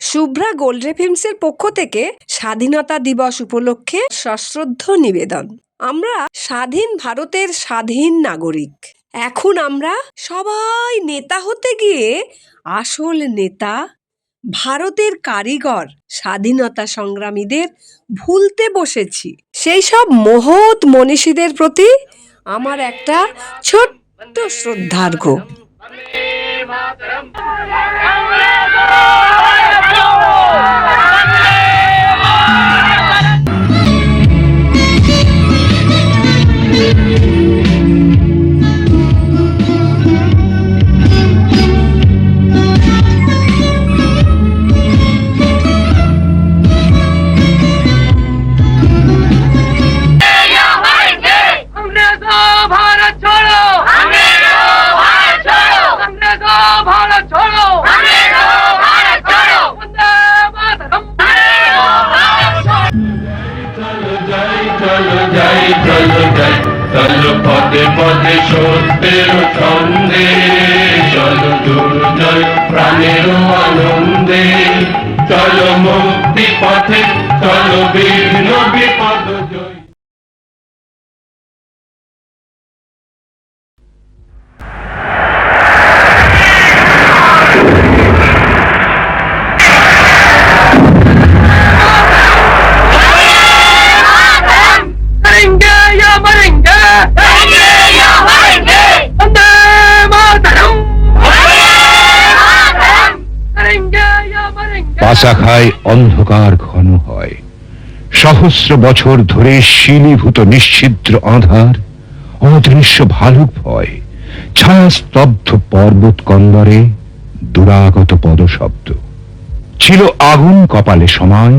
শুভ্রা গোল্ডে ফিল্মসের পক্ষ থেকে স্বাধীনতা দিবস উপলক্ষে সশ্রদ্ধ নিবেদন। আমরা স্বাধীন ভারতের স্বাধীন নাগরিক। এখন আমরা সবাই নেতা হতে গিয়ে আসল নেতা ভারতের কারিগর স্বাধীনতা সংগ্রামীদের ভুলতে বসেছি। সেই সব মহৎ মনীষীদের প্রতি আমার একটা ছোট্ট শ্রদ্ধার্ঘ। চলো পদে পদে সত্যের ছন্দে, চলো দুর্জয় প্রাণের আনন্দে, চলো মুক্তি পথে, চলো বিঘ্ন বিপদ জয়। পাশাখায় অন্ধকার ঘন হয়, সহস্র বছর ধরে শিলীভূত নিশ্ছিদ্র আঁধার, অদৃশ্য ভালুক ভয়, ছায়া স্তব্ধ পর্বত কন্দরে দুরাগত পদশব্দ। ছিল আগুন কপালে সময়,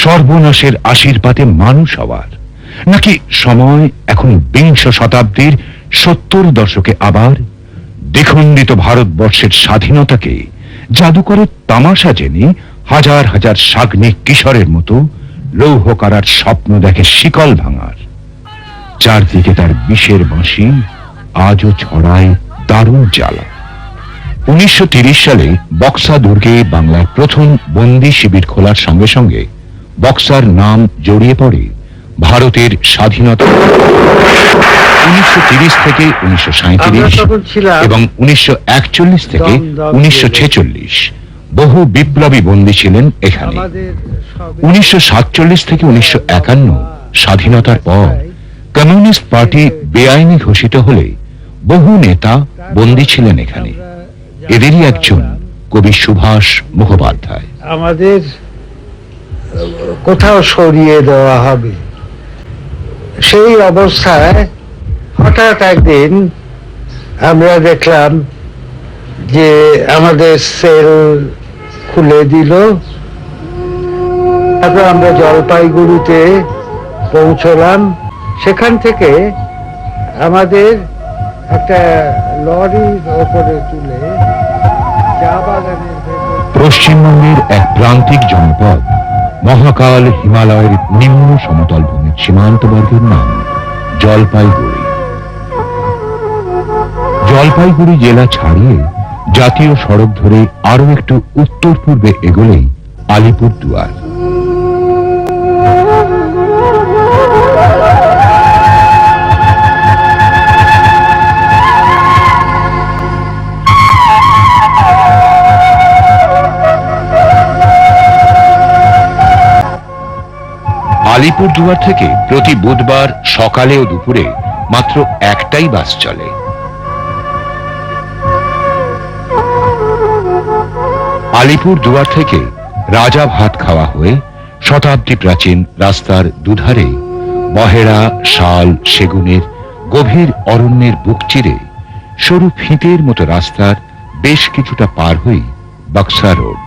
সর্বনাশের আশীর্বাদে মানুষ হওয়ার, নাকি সময় এখন বিংশ শতাব্দীর 70 দশকে আবার দ্বিখণ্ডিত ভারতবর্ষের স্বাধীনতাকে জাদুকরের তামাশা জেনে হাজার হাজার সাগ্নিক কিশোরের মতো লৌহ কারার স্বপ্ন দেখে শিকল ভাঙার। চারদিকে তার বিষের বাঁশি আজও ছড়ায় দারুণ জ্বালা। 1930 সালে বক্সা দুর্গে বাংলার প্রথম বন্দি শিবির খোলার সঙ্গে সঙ্গে বক্সার নাম জড়িয়ে পড়ে ভারতের স্বাধীনতা। 1930 থেকে 1937 এবং 1941 থেকে 1946 বহু বিপ্লবী বন্দী ছিলেন এখানে। 1947 থেকে 1951 স্বাধীনতার পর কমিউনিস্ট পার্টি বেআইনি ঘোষিত হলে বহু নেতা বন্দী ছিলেন এখানে। এদেরই একজন কবি সুভাষ মুখোপাধ্যায়। আমাদের কোথাও সরিয়ে দেওয়া হবে, সেই অবস্থায় হঠাৎ একদিন আমরা দেখলাম যে আমাদের সেল খুলে দিল। তারপর আমরা জলপাইগুড়িতে পৌঁছলাম। সেখান থেকে আমাদের একটা লরির ওপরে তুলে চা বাগানের পশ্চিমবঙ্গের এক প্রান্তিক জনপদ মহাকাল হিমালয়ের নিম্ন সমতল ভূমির সীমান্তবর্গের নাম জলপাইগুড়ি। জলপাইগুড়ি জেলা ছাড়িয়ে জাতীয় সড়ক ধরে আরো একটু উত্তর পূর্বে এগোলেই আলিপুরদুয়ার। আলিপুরদুয়ার থেকে প্রতি বুধবার সকালে ও দুপুরে মাত্র একটাই বাস চলে। আলিপুরদুয়ার থেকে রাজা ভাত খাওয়া হয়ে শতাব্দী প্রাচীন রাস্তার দুধারে বহেড়া, শাল, সেগুনের গভীর অরণ্যের বুক চিরে সরু ফিতের মতো রাস্তার বেশ কিছুটা পার হই বক্সা রোড।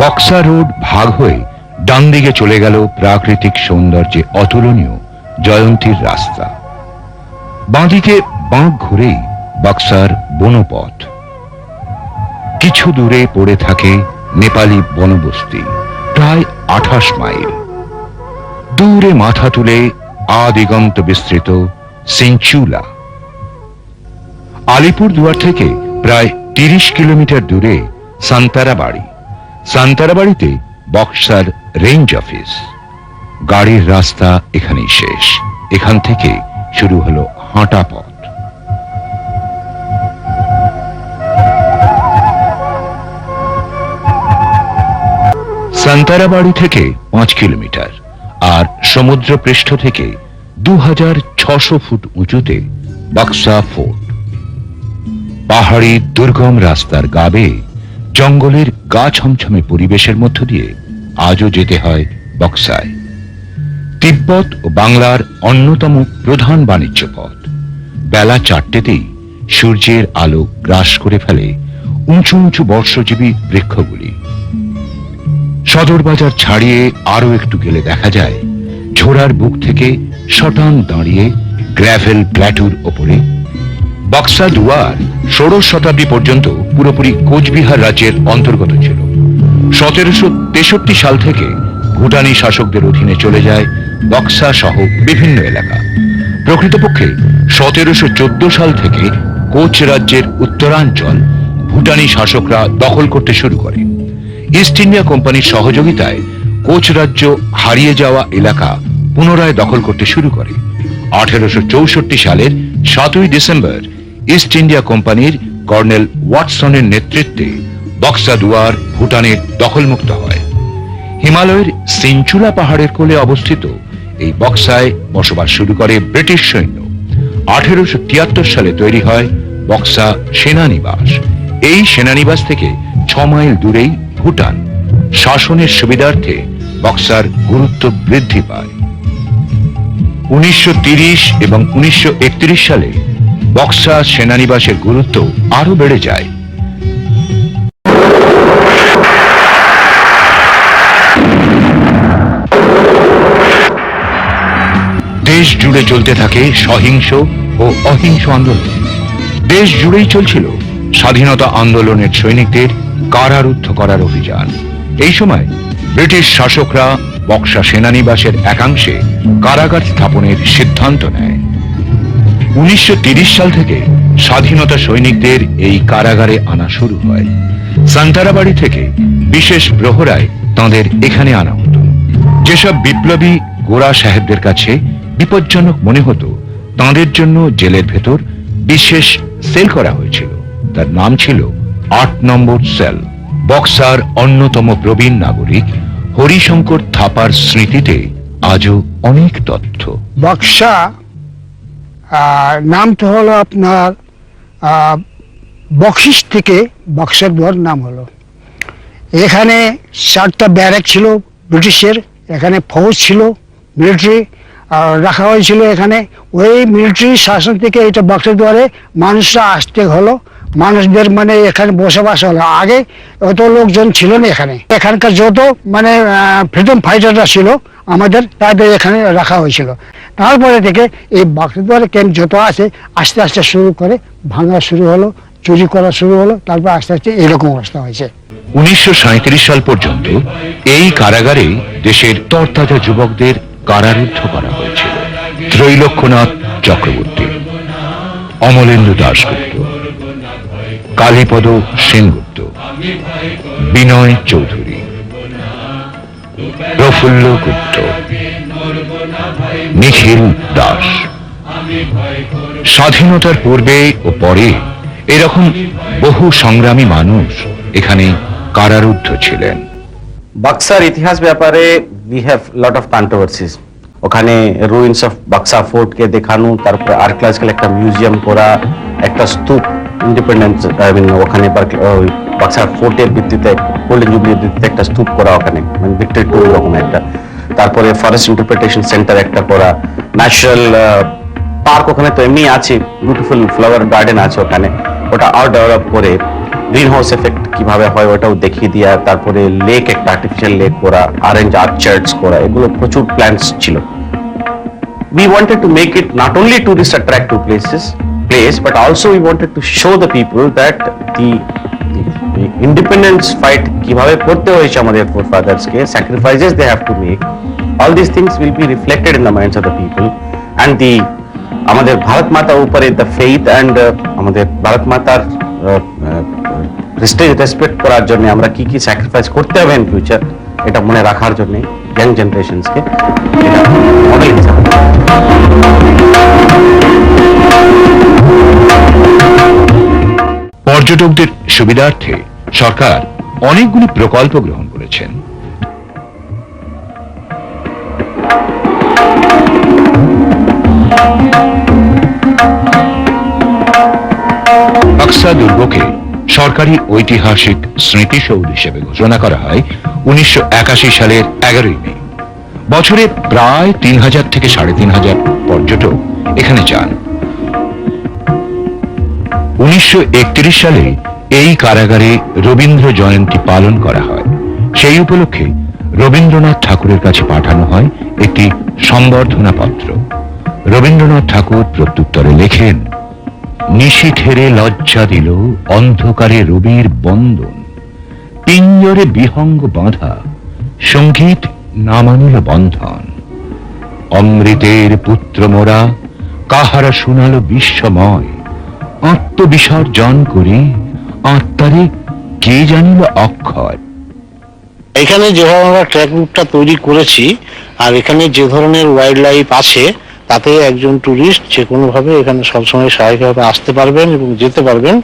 বক্সা রোড ভাগ হয়ে ডান দিকে চলে গেল প্রাকৃতিক সৌন্দর্যে অতুলনীয় জয়ন্তীর রাস্তা। বাঁদিকে বাঁক ঘুরেই বক্সার বনপথ। কিছু দূরে পড়ে থাকে নেপালি বনবস্তি, প্রায় 28 মাইল। দূরে মাথা তুলে আদিগন্ত বিস্তৃত সিনচুলা। আলিপুরদুয়ার থেকে প্রায় 30 কিলোমিটার দূরে সান্তারাবাড়ি, সান্তারাবাড়িতে বক্সার রেঞ্জ অফিস। গাড়ির রাস্তা এখানেই শেষ, এখান থেকে শুরু হলো হাঁটা পথ। সান্তারাবাড়ি থেকে 5 কিলোমিটার আর সমুদ্র পৃষ্ঠ থেকে 2600 ফুট উঁচুতে বক্সা ফোর্ট। পাহাড়ি দুর্গম রাস্তার গা বেয়ে জঙ্গলের গা ছমছমে পরিবেশের মধ্য দিয়ে আজও যেতে হয় বক্সায়। তিব্বত ও বাংলার অন্যতম প্রধান বাণিজ্য পথ। বেলা 4টেতেই সূর্যের আলো গ্রাস করে ফেলে উঁচু উঁচু বর্ষজীবী বৃক্ষগুলি। সদর বাজার ছাড়িয়ে আরো একটু গেলে দেখা যায় ঝোড়ার বুক থেকে শটান দাঁড়িয়ে গ্র্যাভেল প্ল্যাটুর ওপরে। বক্সা দুয়ার 16 শতাব্দী পর্যন্ত পুরোপুরি কোচবিহার রাজ্যের অন্তর্গত ছিল। 1763 সাল থেকে ভুটানি শাসকদের অধীনে চলে যায় বক্সা সহ বিভিন্ন এলাকা। প্রকৃতপক্ষে 1714 সাল থেকে কোচ রাজ্যের উত্তরাঞ্চল ভুটানি শাসকরা দখল করতে শুরু করে। ইস্ট ইন্ডিয়া কোম্পানির সহযোগিতায় কোচ রাজ্য হারিয়ে যাওয়া এলাকা পুনরায় দখল করতে শুরু করে। 1864 সালের 7ই ডিসেম্বর ইস্ট ইন্ডিয়া কোম্পানির কর্নেল ওয়াটসনের নেতৃত্বে বক্সা দুয়ার ভুটানের দখলমুক্ত হয়। হিমালয়ের সিনচুলা পাহাড়ের কোলে অবস্থিত এই বক্সায় বসবাস শুরু করে ব্রিটিশ সৈন্য। 1873 সালে তৈরি হয় বক্সা সেনানিবাস। এই সেনানিবাস থেকে 6 মাইল দূরেই ভুটান। শাসনের সুবিধার্থে বক্সার গুরুত্ব বৃদ্ধি পায়। 1930 এবং 1931 সালে বক্সা সেনানিবাসের গুরুত্ব আরো বেড়ে যায়। দেশ জুড়ে চলতে থাকে সহিংস ও অহিংস আন্দোলন। দেশ জুড়েই চলছিল স্বাধীনতা আন্দোলনের সৈনিকদের কারারুদ্ধ করার অভিযান। এই সময় ব্রিটিশ শাসকরা বক্সা সেনানিবাসের একাংশে কারাগার স্থাপনের সিদ্ধান্ত নেয়। 1930 সাল থেকে স্বাধীনতা সৈনিকদের এই কারাগারে আনা শুরু হয়। সান্তারাবাড়ি থেকে বিশেষ প্রহরায় তাঁদের এখানে আনা হতো। যেসব বিপ্লবী গোরা সাহেবদের কাছে বিপজ্জনক মনে হতো তাঁদের জন্য জেলের ভেতর বিশেষ সেল করা হয়েছিল। তার নাম ছিল 8 নম্বর সেল। বক্সার অন্যতম প্রবীণ নাগরিক হরিশঙ্কর থাপার স্মৃতিতে আজও অনেক তথ্য। বক্সা নামটা হলো আপনার বকশিস থেকে বক্সার দুয়ার নাম হলো। এখানে 4টা ব্যারাক ছিল ব্রিটিশের, এখানে ফৌজ ছিল, মিলিটারি রাখা হয়েছিল এখানে। ওই মিলিটারি শাসন থেকে এটা বক্সার দুয়ারে মানুষরা আসতে হলো, মানুষদের মানে এখানে বসবাস হলো। আগে অত লোকজন ছিল না এখানে। এখানকার যত মানে ফ্রিডম ফাইটাররা ছিল আমাদের, তাদের এখানে রাখা হয়েছিল। তারপরে থেকে এই বক্সা দুয়ারে ক্যাম্প যত আছে আস্তে আস্তে শুরু করে ভাঙা শুরু হলো, চুরি করা শুরু হলো, তারপর আস্তে আস্তে এরকম অবস্থা হয়েছে। 1937 সাল পর্যন্ত এই কারাগারে দেশের তরতাজা যুবকদের কারারুদ্ধ করা হয়েছিল। ত্রৈলোক্যনাথ চক্রবর্তী, অমলেন্দু দাশগুপ্ত, কালীপদ সেনগুপ্ত, বিনয় চৌধুরী, প্রফুল্ল গুপ্ত, নিখিল দাস। স্বাধীনতার পূর্বে ও পরে এরকম বহু সংগ্রামী মানুষ এখানে কারারুদ্ধ ছিলেন। বক্সার ইতিহাস ব্যাপারে we have lot of controversies. ওখানে রুইন্স অফ বক্সা ফোর্টকে দেখানো, তারপরে আর্কিওলজিক্যাল একটা মিউজিয়াম করা, একটা স্তূপ ইন্ডিপেন্ডেন্স ওখানে বক্সা ফোর্টের ভিত্তিতে গোল্ডেন জুবলির ভিত্তিতে একটা স্তূপ করা ওখানে, মানে ভিক্টরি টু রকম একটা। তারপরে ফরেস্ট ইন্টারপ্রিটেশন সেন্টার একটা করা, ন্যাচারাল পার্ক ওখানে তো এমনি আছে, বিউটিফুল ফ্লাওয়ার গার্ডেন আছে ওখানে, ওটা আরো ডেভেলপ করে গ্রিন হাউস এফেক্ট কিভাবে হয় ওটাও দেখিয়ে দেওয়া, তারপরে লেক একটা আর্টিফিশিয়াল লেক করা, অরেঞ্জ আর্চার্ডস করা, এগুলো প্রচুর প্ল্যান্স ছিল। We wanted to make it not only tourist attractive place, but also we wanted to show the people that the independence fight কিভাবে করতে হয়েছে আমাদের forefathers K, sacrifices they have to make, all these things will be reflected in the minds of the people, and the আমাদের ভারত মাতা উপরে the faith and আমাদের ভারত মাতার Prestige respect করার জন্য আমরা কি কি স্যাক্রিফাইস করতে হবে ইন ফিউচার, এটা মনে রাখার জন্য ইয়াং জেনারেশনসকে এটা মডেল হিসাবে। পর্যটকদের সুবিধার্থে সরকার অনেকগুলি প্রকল্প গ্রহণ করেছেন। বক্সা দুর্গকে সরকারি ঐতিহাসিক স্মৃতিসৌধ হিসেবে ঘোষণা করা হয় 1981 সালের 11ই মে। বছরে প্রায় 3000 থেকে 3500 পর্যটক এখানে যান। 1931 সালে এই কারাগারে রবীন্দ্র জয়ন্তী পালন করা হয়। সেই উপলক্ষে রবীন্দ্রনাথ ঠাকুরের কাছে পাঠানো হয় একটি সম্বর্ধনা পত্র। রবীন্দ্রনাথ ঠাকুর প্রত্যুত্তরে লেখেন, নিশিথেরে লজ্জা দিল অন্ধকারে রবির বন্দন, পিঞ্জরে বিহঙ্গ বাঁধা সঙ্গীত না মানিল বন্ধন, অমৃতের পুত্র মোরা কাহারা শুনালো বিশ্বময়, আত্মবিসর্জন করে আত্মারে কে জানিল অক্ষয়। এখানে যেভাবে আমরা ট্র্যাক রুটটা তৈরি করেছি আর এখানে যে ধরনের ওয়াইল্ড লাইফ আছে, তাতে একজন ট্যুরিস্ট যে কোনোভাবে এখানে সবসময় স্বাভাবিকভাবে আসতে পারবেন এবং যেতে পারবেন।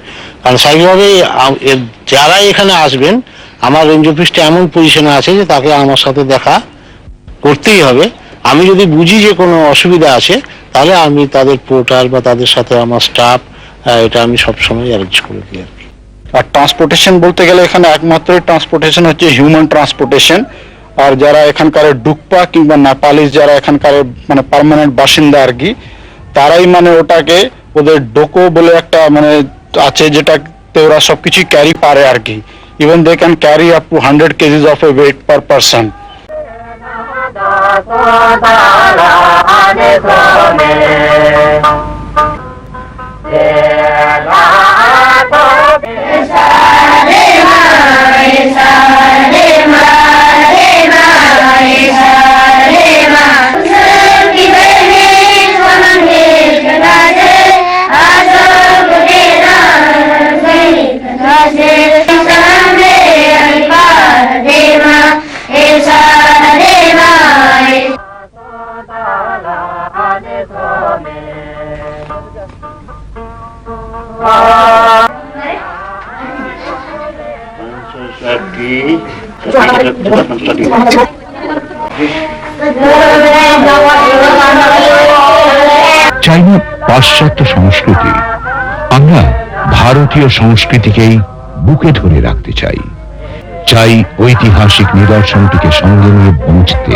কারণ স্বাভাবিকভাবে যারা এখানে আসবেন, আমার রেঞ্জ অফিসটা এমন পজিশনে আছে যে তাকে আমার সাথে দেখা করতেই হবে। আমি যদি বুঝি যে কোনো অসুবিধা আছে, তাহলে আমি তাদের পোর্টার বা তাদের সাথে আমার স্টাফ, এটা আমি সবসময় অ্যারেঞ্জ করে দিই আর কি। আর ট্রান্সপোর্টেশন বলতে গেলে এখানে একমাত্র ট্রান্সপোর্টেশন হচ্ছে হিউম্যান ট্রান্সপোর্টেশন। আর যারা এখানকার ডুকপা কিংবা নেপালিস যারা এখানকার মানে পার্মানেন্ট বাসিন্দা আর কি, তারাই মানে ওটাকে ওদের ডোকো বলে একটা মানে আছে, যেটাতে ওরা সবকিছু ক্যারি পারে আর কি। Even they can carry up to 100 kgs of a weight per person. চাই না পাশ্চাত্য সংস্কৃতি, আমরা ভারতীয় সংস্কৃতিকেই বুকে ধরে রাখতে চাই। চাই ঐতিহাসিক নিদর্শনটিকে সঙ্গে নিয়ে পৌঁছতে।